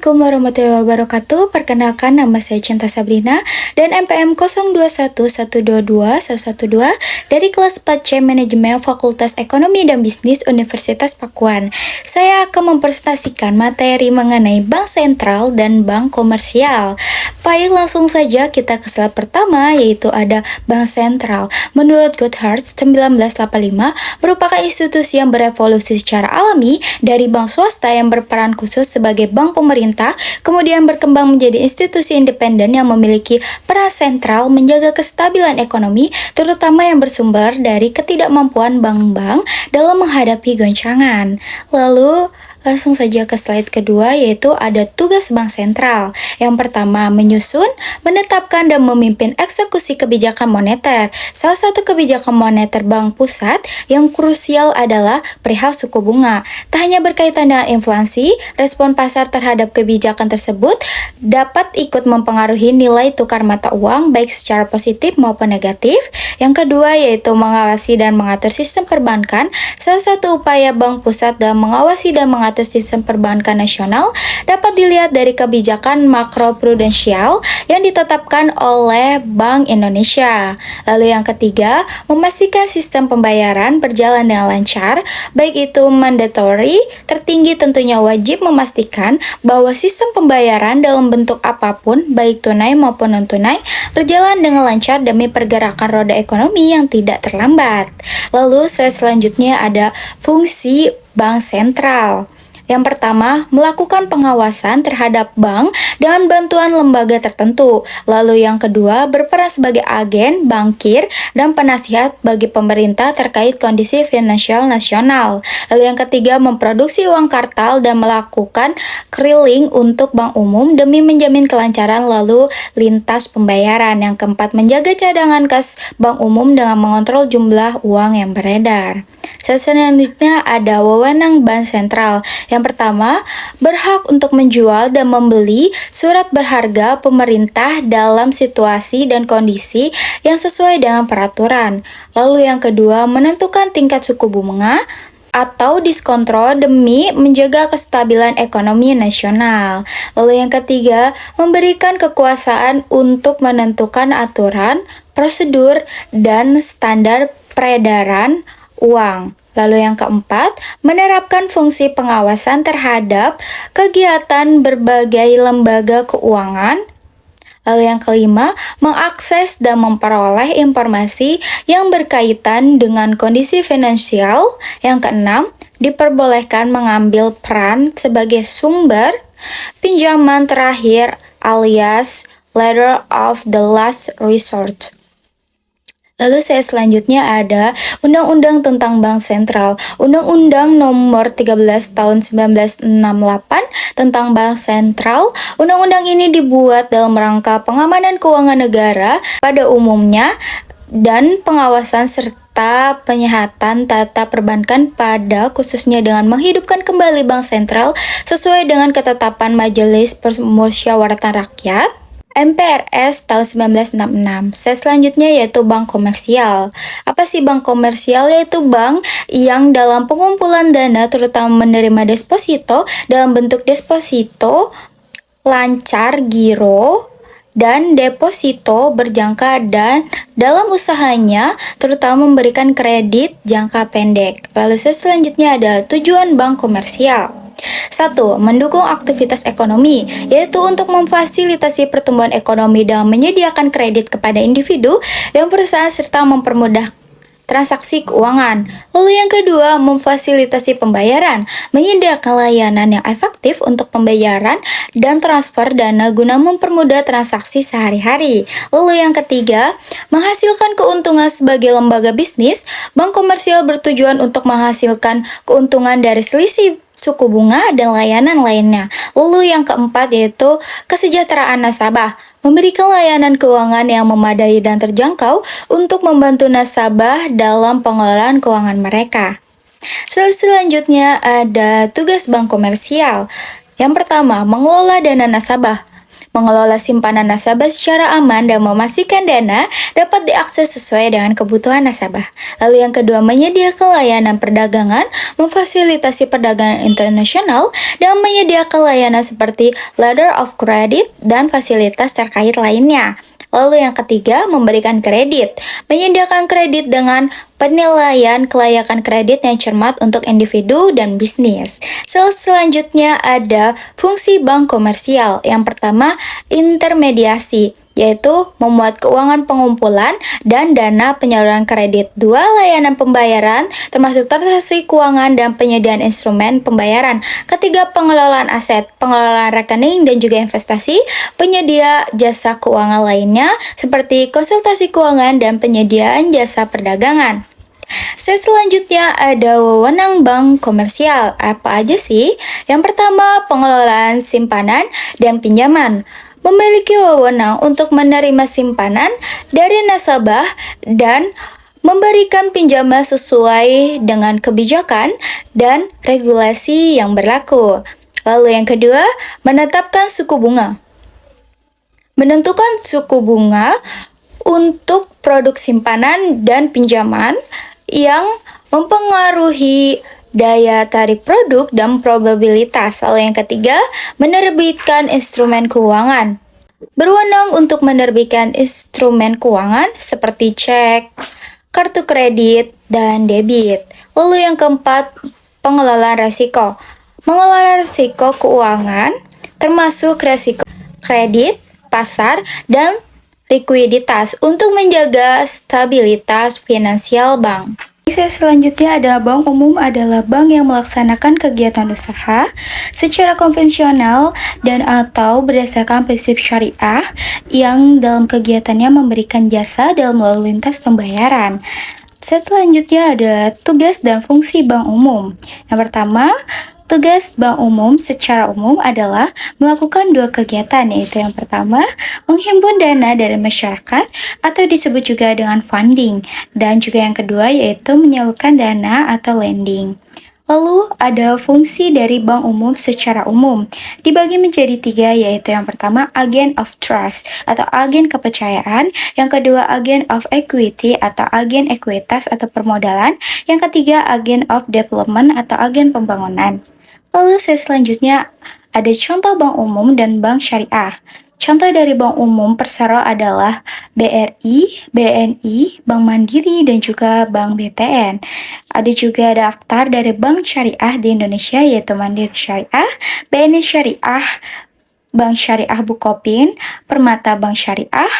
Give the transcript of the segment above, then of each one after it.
Assalamualaikum warahmatullahi wabarakatuh. Perkenalkan, nama saya Cinta Sabrina dan NPM 0211221112 dari kelas 4C Manajemen Fakultas Ekonomi dan Bisnis Universitas Pakuan. Saya akan mempresentasikan materi mengenai bank sentral dan bank komersial. Baik, langsung saja kita ke slide pertama, yaitu ada bank sentral. Menurut Goodhart, 1985 merupakan institusi yang berevolusi secara alami dari bank swasta yang berperan khusus sebagai bank pemerintah, kemudian berkembang menjadi institusi independen yang memiliki peran sentral menjaga kestabilan ekonomi, terutama yang bersumber dari ketidakmampuan bank-bank dalam menghadapi goncangan. Lalu, langsung saja ke slide kedua, yaitu ada tugas bank sentral. Yang pertama, menyusun, menetapkan, dan memimpin eksekusi kebijakan moneter. Salah satu kebijakan moneter bank pusat yang krusial adalah perihal suku bunga. Tak hanya berkaitan dengan inflasi, respon pasar terhadap kebijakan tersebut dapat ikut mempengaruhi nilai tukar mata uang baik secara positif maupun negatif. Yang kedua, yaitu mengawasi dan mengatur sistem perbankan. Salah satu upaya bank pusat dalam mengawasi dan mengatur sistem perbankan nasional dapat dilihat dari kebijakan makroprudensial yang ditetapkan oleh Bank Indonesia. Lalu yang ketiga, memastikan sistem pembayaran berjalan dengan lancar, baik itu mandatory, tertinggi tentunya wajib memastikan bahwa sistem pembayaran dalam bentuk apapun, baik tunai maupun non-tunai, berjalan dengan lancar demi pergerakan roda ekonomi yang tidak terlambat. Lalu selanjutnya ada fungsi bank sentral. Yang pertama, melakukan pengawasan terhadap bank dengan bantuan lembaga tertentu. Lalu yang kedua, berperan sebagai agen, bankir, dan penasihat bagi pemerintah terkait kondisi finansial nasional. Lalu yang ketiga, memproduksi uang kartal dan melakukan keriling untuk bank umum demi menjamin kelancaran lalu lintas pembayaran. Yang keempat, menjaga cadangan kas bank umum dengan mengontrol jumlah uang yang beredar. Selanjutnya ada wewenang bank sentral. Yang pertama, berhak untuk menjual dan membeli surat berharga pemerintah dalam situasi dan kondisi yang sesuai dengan peraturan. Lalu yang kedua, menentukan tingkat suku bunga atau diskontrol demi menjaga kestabilan ekonomi nasional. Lalu yang ketiga, memberikan kekuasaan untuk menentukan aturan, prosedur, dan standar peredaran uang. Lalu yang keempat, menerapkan fungsi pengawasan terhadap kegiatan berbagai lembaga keuangan. Lalu yang kelima, mengakses dan memperoleh informasi yang berkaitan dengan kondisi finansial. Yang keenam, diperbolehkan mengambil peran sebagai sumber pinjaman terakhir alias lender of the last resort. Lalu selanjutnya ada Undang-Undang tentang Bank Sentral. Undang-Undang Nomor 13 Tahun 1968 tentang Bank Sentral. Undang-undang ini dibuat dalam rangka pengamanan keuangan negara pada umumnya dan pengawasan serta penyehatan tata perbankan pada khususnya dengan menghidupkan kembali Bank Sentral sesuai dengan ketetapan Majelis Permusyawaratan Rakyat MPRS tahun 1966. Selanjutnya yaitu bank komersial. Apa sih bank komersial? Yaitu bank yang dalam pengumpulan dana terutama menerima deposito dalam bentuk deposito, lancar, giro, dan deposito berjangka dan dalam usahanya terutama memberikan kredit jangka pendek. Lalu selanjutnya ada tujuan bank komersial. 1. Mendukung aktivitas ekonomi, yaitu untuk memfasilitasi pertumbuhan ekonomi dengan menyediakan kredit kepada individu dan perusahaan serta mempermudah transaksi keuangan. Lalu yang kedua, memfasilitasi pembayaran, menyediakan layanan yang efektif untuk pembayaran dan transfer dana guna mempermudah transaksi sehari-hari. Lalu yang ketiga, menghasilkan keuntungan sebagai lembaga bisnis. Bank komersial bertujuan untuk menghasilkan keuntungan dari selisih suku bunga dan layanan lainnya. Lalu yang keempat yaitu kesejahteraan nasabah, memberikan layanan keuangan yang memadai dan terjangkau untuk membantu nasabah dalam pengelolaan keuangan mereka. Selanjutnya ada tugas bank komersial. Yang pertama, mengelola dana nasabah. mengelola simpanan nasabah secara aman dan memastikan dana dapat diakses sesuai dengan kebutuhan nasabah. Lalu yang kedua, menyediakan layanan perdagangan, memfasilitasi perdagangan internasional, dan menyediakan layanan seperti letter of credit dan fasilitas terkait lainnya. Lalu yang ketiga, memberikan kredit. Menyediakan kredit dengan penilaian kelayakan kredit yang cermat untuk individu dan bisnis. Selanjutnya ada fungsi bank komersial. Yang pertama, intermediasi, yaitu memuat keuangan pengumpulan dan dana penyaluran kredit. Dua, layanan pembayaran, termasuk transaksi keuangan dan penyediaan instrumen pembayaran. Ketiga, pengelolaan aset, pengelolaan rekening dan juga investasi, penyedia jasa keuangan lainnya, seperti konsultasi keuangan dan penyediaan jasa perdagangan. Selanjutnya ada wewenang bank komersial. Apa aja sih? Yang pertama, pengelolaan simpanan dan pinjaman. Memiliki wewenang untuk menerima simpanan dari nasabah dan memberikan pinjaman sesuai dengan kebijakan dan regulasi yang berlaku. Lalu yang kedua, menetapkan suku bunga. Menentukan suku bunga untuk produk simpanan dan pinjaman yang mempengaruhi daya tarik produk dan probabilitas. Lalu yang ketiga, menerbitkan instrumen keuangan. Berwenang untuk menerbitkan instrumen keuangan seperti cek, kartu kredit, dan debit. Lalu yang keempat, pengelolaan risiko. Mengelola risiko keuangan termasuk risiko kredit, pasar, dan likuiditas untuk menjaga stabilitas finansial bank. Selanjutnya ada bank umum, adalah bank yang melaksanakan kegiatan usaha secara konvensional dan atau berdasarkan prinsip syariah yang dalam kegiatannya memberikan jasa dalam lalu lintas pembayaran. Selanjutnya ada tugas dan fungsi bank umum. Yang pertama, tugas bank umum secara umum adalah melakukan dua kegiatan, yaitu yang pertama, menghimpun dana dari masyarakat atau disebut juga dengan funding, dan juga yang kedua yaitu menyalurkan dana atau lending. Lalu ada fungsi dari bank umum secara umum, dibagi menjadi tiga, yaitu yang pertama agent of trust atau agen kepercayaan, yang kedua agent of equity atau agen ekuitas atau permodalan, yang ketiga agent of development atau agen pembangunan. Lalu selanjutnya ada contoh bank umum dan bank syariah. Contoh dari bank umum persero adalah BRI, BNI, Bank Mandiri, dan juga Bank BTN. Ada juga daftar dari bank syariah di Indonesia, yaitu Mandiri Syariah, BNI Syariah, Bank Syariah Bukopin, Permata Bank Syariah,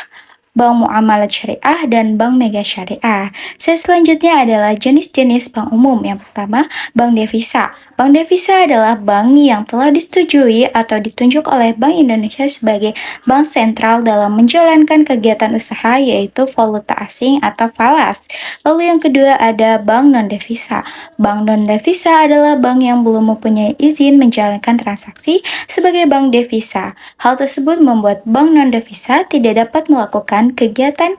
Bank Muamalat Syariah, dan Bank Mega Syariah. Selanjutnya adalah jenis-jenis bank umum. Yang pertama, bank devisa. Bank devisa adalah bank yang telah disetujui atau ditunjuk oleh Bank Indonesia sebagai bank sentral dalam menjalankan kegiatan usaha, yaitu valuta asing atau falas. Lalu yang kedua ada bank non-devisa. Bank non-devisa adalah bank yang belum mempunyai izin menjalankan transaksi sebagai bank devisa. Hal tersebut membuat bank non-devisa tidak dapat melakukan kegiatan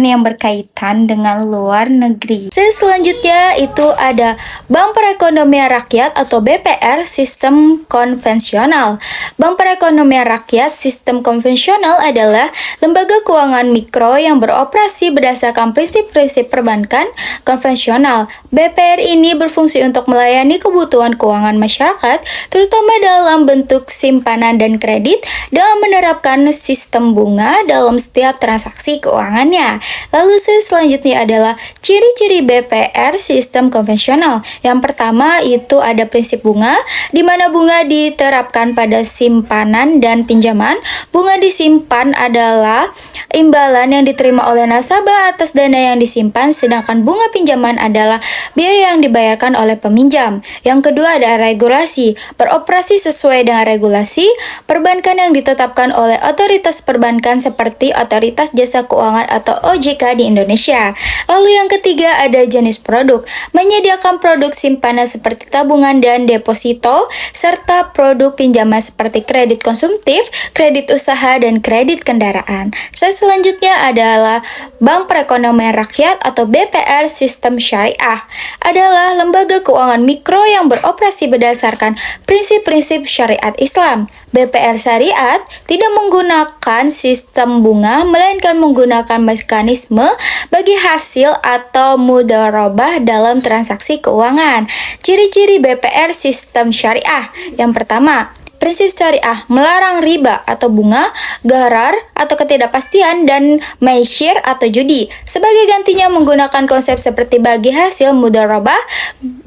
yang berkaitan dengan luar negeri. Selanjutnya itu ada Bank Perekonomian Rakyat atau BPR sistem konvensional. Bank Perekonomian Rakyat sistem konvensional adalah lembaga keuangan mikro yang beroperasi berdasarkan prinsip-prinsip perbankan konvensional. BPR ini berfungsi untuk melayani kebutuhan keuangan masyarakat, terutama dalam bentuk simpanan dan kredit, dengan menerapkan sistem bunga dalam setiap transaksi keuangannya. Lalu selanjutnya adalah ciri-ciri BPR sistem konvensional. Yang pertama itu ada prinsip bunga, di mana bunga diterapkan pada simpanan dan pinjaman. Bunga disimpan adalah imbalan yang diterima oleh nasabah atas dana yang disimpan, sedangkan bunga pinjaman adalah biaya yang dibayarkan oleh peminjam. Yang kedua ada regulasi, beroperasi sesuai dengan regulasi perbankan yang ditetapkan oleh otoritas perbankan seperti Otoritas Jasa Keuangan atau OJK di Indonesia. Lalu yang ketiga ada jenis produk, menyediakan produk simpanan seperti tabungan dan deposito, serta produk pinjaman seperti kredit konsumtif, kredit usaha, dan kredit kendaraan. Selanjutnya adalah Bank Perekonomian Rakyat atau BPR Sistem Syariah, adalah lembaga keuangan mikro yang beroperasi berdasarkan prinsip-prinsip syariat Islam. BPR syariat tidak menggunakan sistem bunga, melainkan menggunakan mekanisme bagi hasil atau mudharabah dalam transaksi keuangan. Ciri-ciri BPR sistem syariah. Yang pertama, prinsip syariah melarang riba atau bunga, gharar atau ketidakpastian, dan maisir atau judi. Sebagai gantinya menggunakan konsep seperti bagi hasil mudharabah,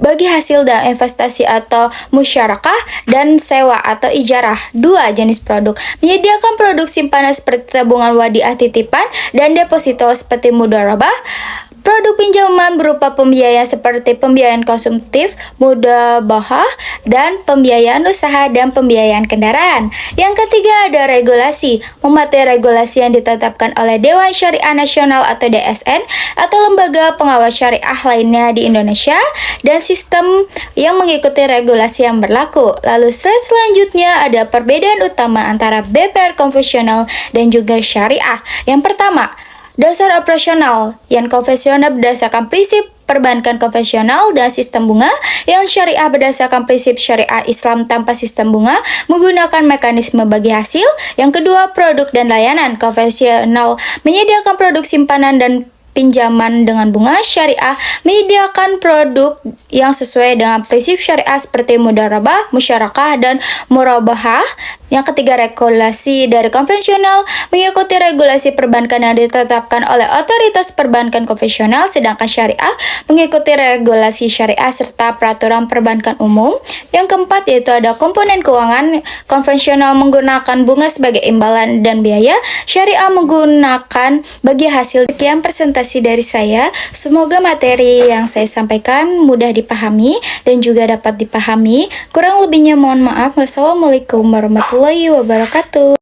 bagi hasil dan investasi atau musyarakah, dan sewa atau ijarah. 2. Jenis produk. Menyediakan produk simpanan seperti tabungan wadiah titipan dan deposito seperti mudharabah. Produk pinjaman berupa pembiayaan seperti pembiayaan konsumtif, mudhabahah, dan pembiayaan usaha dan pembiayaan kendaraan. Yang ketiga ada regulasi. Mematuhi regulasi yang ditetapkan oleh Dewan Syariah Nasional atau DSN atau lembaga pengawas syariah lainnya di Indonesia dan sistem yang mengikuti regulasi yang berlaku. Lalu selanjutnya ada perbedaan utama antara BPR konvensional dan juga syariah. Yang pertama, dasar operasional yang konvensional berdasarkan prinsip perbankan konvensional dan sistem bunga, yang syariah berdasarkan prinsip syariah Islam tanpa sistem bunga menggunakan mekanisme bagi hasil. Yang kedua, produk dan layanan. Konvensional menyediakan produk simpanan dan pinjaman dengan bunga. Syariah menyediakan produk yang sesuai dengan prinsip syariah seperti mudharabah, musyarakah, dan murabahah. Yang ketiga, regulasi dari konvensional mengikuti regulasi perbankan yang ditetapkan oleh otoritas perbankan konvensional, sedangkan syariah mengikuti regulasi syariah serta peraturan perbankan umum. Yang keempat yaitu ada komponen keuangan. Konvensional menggunakan bunga sebagai imbalan dan biaya, syariah menggunakan bagi hasil. Sekian presentasi dari saya. Semoga materi yang saya sampaikan mudah dipahami dan juga dapat dipahami. Kurang lebihnya mohon maaf. Wassalamualaikum warahmatullahi wabarakatuh.